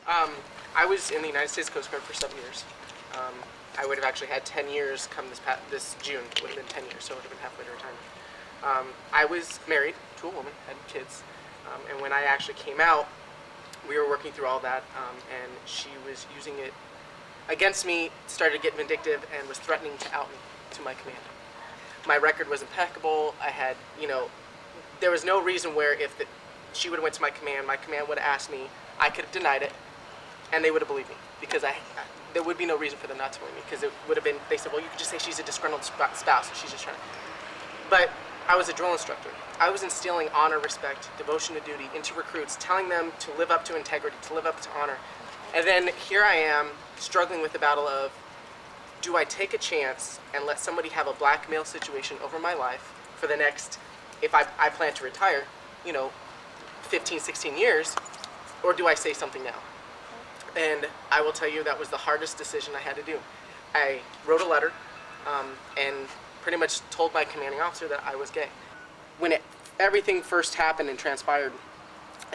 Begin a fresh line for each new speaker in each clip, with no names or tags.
I was in the United States Coast Guard for 7 years. I would have actually had 10 years come this June. It would have been 10 years, so it would have been halfway to retirement. I was married to a woman, had kids, and when I actually came out, we were working through all that, and she was using it against me, started to get vindictive, and was threatening to out me to my command. My record was impeccable. I had, there was no reason where if she would have went to my command would have asked me, I could have denied it, and they would have believed me, because there would be no reason for them not to believe me, because it would have been, they said, well, you could just say she's a disgruntled spouse, and she's just trying to. But I was a drill instructor. I was instilling honor, respect, devotion to duty into recruits, telling them to live up to integrity, to live up to honor. And then here I am, struggling with the battle of, do I take a chance and let somebody have a blackmail situation over my life for the next, if I plan to retire, 15, 16 years, or do I say something now? And I will tell you that was the hardest decision I had to do. I wrote a letter and pretty much told my commanding officer that I was gay. When everything first happened and transpired,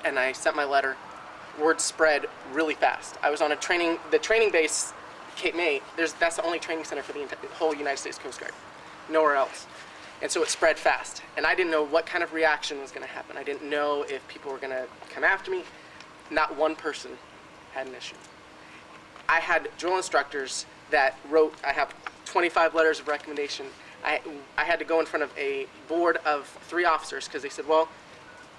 and I sent my letter, word spread really fast. I was on the training base, Cape May, that's the only training center for the whole United States Coast Guard, nowhere else. And so it spread fast. And I didn't know what kind of reaction was going to happen. I didn't know if people were going to come after me. Not one person had an issue. I had drill instructors that wrote, I have 25 letters of recommendation. I had to go in front of a board of 3 officers because they said, well,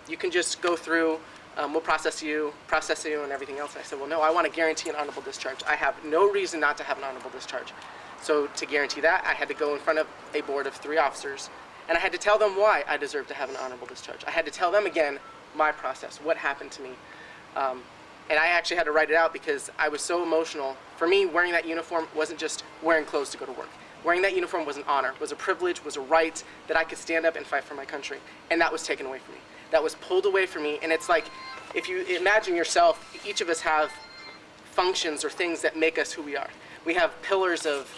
you can just go through, we'll process you and everything else. And I said, well, no, I want to guarantee an honorable discharge. I have no reason not to have an honorable discharge. So to guarantee that, I had to go in front of a board of 3 officers, and I had to tell them why I deserved to have an honorable discharge. I had to tell them again my process, what happened to me. And I actually had to write it out because I was so emotional. For me, wearing that uniform wasn't just wearing clothes to go to work. Wearing that uniform was an honor, was a privilege, was a right that I could stand up and fight for my country. And that was taken away from me. That was pulled away from me. And it's like, if you imagine yourself, each of us have functions or things that make us who we are. We have pillars of,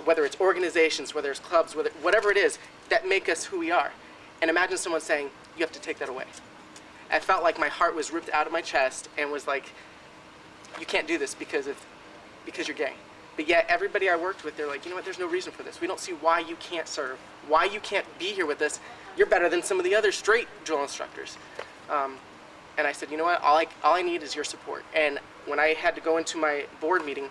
whether it's organizations, whether it's clubs, whatever it is, that make us who we are. And imagine someone saying, you have to take that away. I felt like my heart was ripped out of my chest and was like, you can't do this because you're gay. But yet everybody I worked with, they're like, you know what, there's no reason for this. We don't see why you can't serve, why you can't be here with us. You're better than some of the other straight drill instructors. And I said, you know what, all I need is your support. And when I had to go into my board meeting,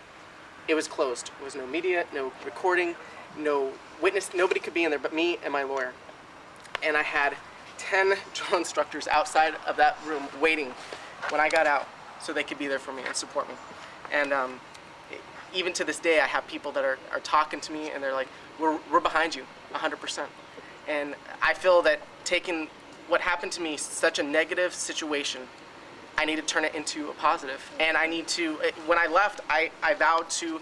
it was closed. There was no media, no recording, no witness, nobody could be in there but me and my lawyer. And I had 10 drill instructors outside of that room waiting when I got out so they could be there for me and support me. And even to this day, I have people that are talking to me and they're like, we're behind you 100%. And I feel that taking what happened to me, such a negative situation, I need to turn it into a positive. And I need to, when I left, I vowed to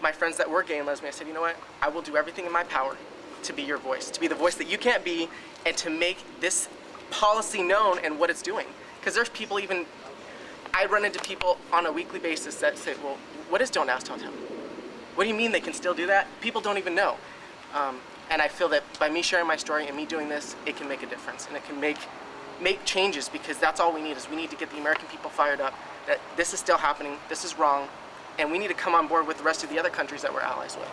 my friends that were gay and lesbian, I said, you know what, I will do everything in my power to be your voice, to be the voice that you can't be, and to make this policy known and what it's doing. Because there's people even, I run into people on a weekly basis that say, well, what is Don't Ask, Don't Tell? What do you mean they can still do that? People don't even know. And I feel that by me sharing my story and me doing this, it can make a difference, and it can make changes, because that's all we need. Is we need to get the American people fired up that this is still happening, this is wrong, and we need to come on board with the rest of the other countries that we're allies with.